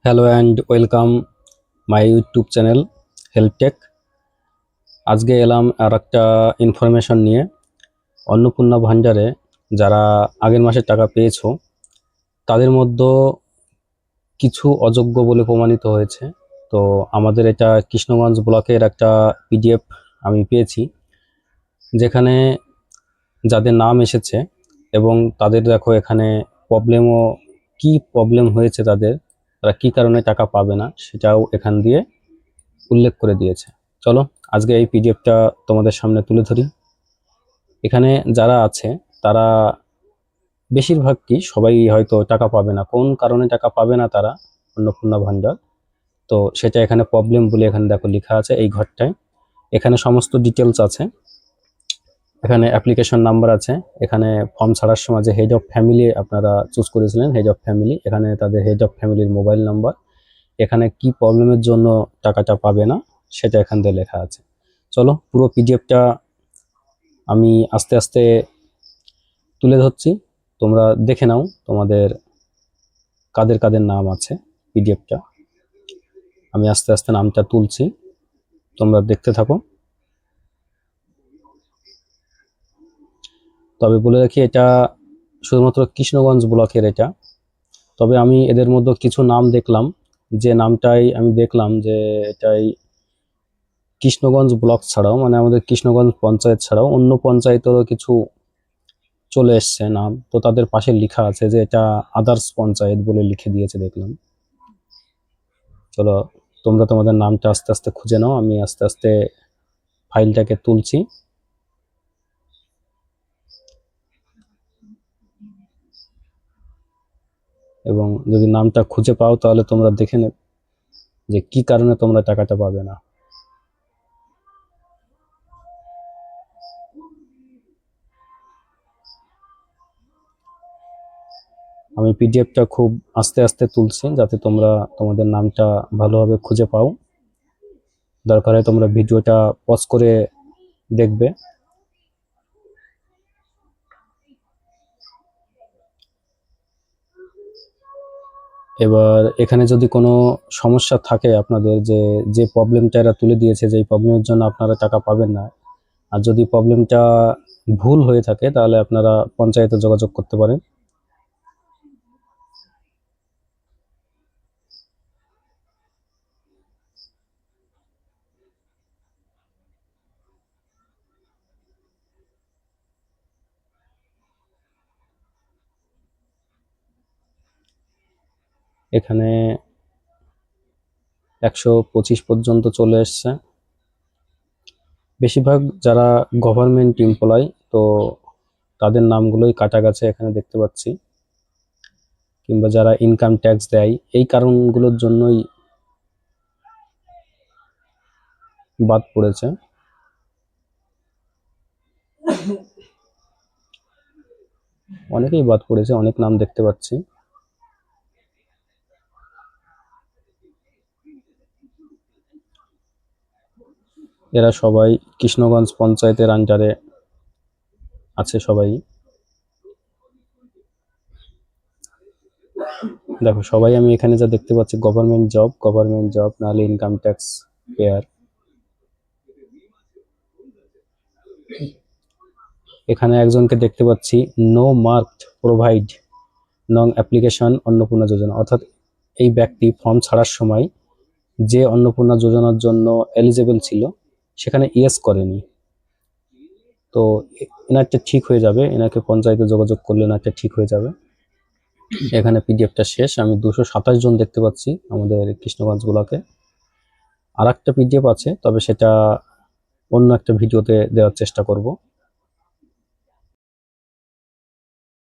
Hello and welcome my YouTube channel help tech. আজকে এলাম আর একটা ইনফরমেশন নিয়ে। অন্নপূর্ণা ভাণ্ডারে যারা আগের মাসে টাকা পেয়েছো তাদের মধ্যে কিছু অযোগ্য বলে প্রমাণিত হয়েছে। তো আমাদের এটা কৃষ্ণগঞ্জ ব্লকের একটা পিডিএফ আমি পেয়েছি, যেখানে যাদের নাম এসেছে এবং তাদের দেখো এখানে কি প্রবলেম হয়েছে, তারা কি কারণে টাকা পাবে না সেটাও এখান দিয়ে উল্লেখ করে দিয়েছে। চলো আজকে এই পিডিএফটা তোমাদের সামনে তুলে ধরি। এখানে যারা আছে তারা বেশিরভাগ সবাই হয়তো টাকা পাবে না। কোন কারণে টাকা পাবে না তারা অন্নপূর্ণা ভাণ্ডার, তো সেটা এখানে প্রবলেম বলে এখানে দেখো লেখা আছে এই ঘরটায়। এখানে সমস্ত ডিটেলস আছে, এখানে অ্যাপ্লিকেশন নাম্বার আছে, এখানে ফর্ম ছাড়ার সময় যে হেড অফ ফ্যামিলি আপনারা চুজ করেছিলেন, হেড অফ ফ্যামিলি, এখানে তাদের হেড অফ ফ্যামিলির মোবাইল নাম্বার, এখানে কি প্রবলেমের জন্য টাকাটা পাবে না সেটা এখান দিয়ে লেখা আছে। চলো পুরো পিডিএফটা আমি আস্তে আস্তে তুলে ধরছি, তোমরা দেখে নাও তোমাদের কাদের কাদের নাম আছে। পিডিএফটা আমি আস্তে আস্তে নামটা তুলছি, তোমরা দেখতে থাকো। তবে বলে রাখি এটা শুধুমাত্র কৃষ্ণগঞ্জ ব্লকের এটা। তবে আমি এদের মধ্যে কিছু নাম দেখলাম, যে নামটাই আমি দেখলাম যে এটাই কৃষ্ণগঞ্জ ব্লক ছাড়াও, মানে আমাদের কৃষ্ণগঞ্জ পঞ্চায়েত ছাড়াও অন্য পঞ্চায়েতেরও কিছু চলে এসছে নাম, তো তাদের পাশে লেখা আছে যে এটা আদার্স পঞ্চায়েত বলে লিখে দিয়েছে দেখলাম। চলো তোমরা তোমাদের নামটা আস্তে আস্তে খুঁজে নাও, আমি আস্তে আস্তে ফাইলটাকে তুলছি। এবং যদি নামটা খুঁজে পাও তাহলে তোমরা দেখে নেবে যে কি কারণে তোমরা টাকাটা পাবে না। আমি পিডিএফটা খুব আস্তে আস্তে তুলছি যাতে তোমরা তোমাদের নামটা ভালোভাবে খুঁজে পাও। দরকার হয় তোমরা ভিডিওটা পজ করে দেখবে। এবার এখানে যদি কোনো সমস্যা থাকে আপনাদের, যে প্রবলেমটা এরা তুলে দিয়েছে, যে প্রবলেমের জন্য আপনারা টাকা পাবেন না, আর যদি প্রবলেমটা ভুল হয়ে থাকে তাহলে আপনারা পঞ্চায়েতে যোগাযোগ করতে পারেন। এখানে 125 পর্যন্ত চলে এসছে। বেশিরভাগ যারা গভর্নমেন্ট এমপ্লয়, তো তাদের নামগুলোই কাটা গেছে এখানে দেখতে পাচ্ছি, কিংবা যারা ইনকাম ট্যাক্স দেয় এই কারণগুলোর জন্যই বাদ পড়েছে। অনেকেই বাদ পড়েছে, অনেক নাম দেখতে পাচ্ছি। এরা সবাই কৃষ্ণগঞ্জ পঞ্চায়েতের আন্ডারে আছে সবাই। দেখো সবাই আমি এখানে যা দেখতে পাচ্ছি গভর্নমেন্ট জব নাহলে ইনকাম ট্যাক্স পেয়ার। এখানে একজনকে দেখতে পাচ্ছি নো মার্কড প্রোভাইড নং অ্যাপ্লিকেশন অন্নপূর্ণা যোজনা, অর্থাৎ এই ব্যক্তি ফর্ম ছাড়ার সময় যে অন্নপূর্ণা যোজনার জন্য এলিজেবল ছিল সেখানে ইয়েস করেনি। তো এনারটা ঠিক হয়ে যাবে, এনাকে পঞ্চায়েতে যোগাযোগ করলে এনারটা ঠিক হয়ে যাবে। এখানে পিডিএফটা শেষ। আমি 227 জন দেখতে পাচ্ছি আমাদের কৃষ্ণগঞ্জ ব্লকে। আর একটা পিডিএফ আছে, তবে সেটা অন্য একটা ভিডিওতে দেওয়ার চেষ্টা করব।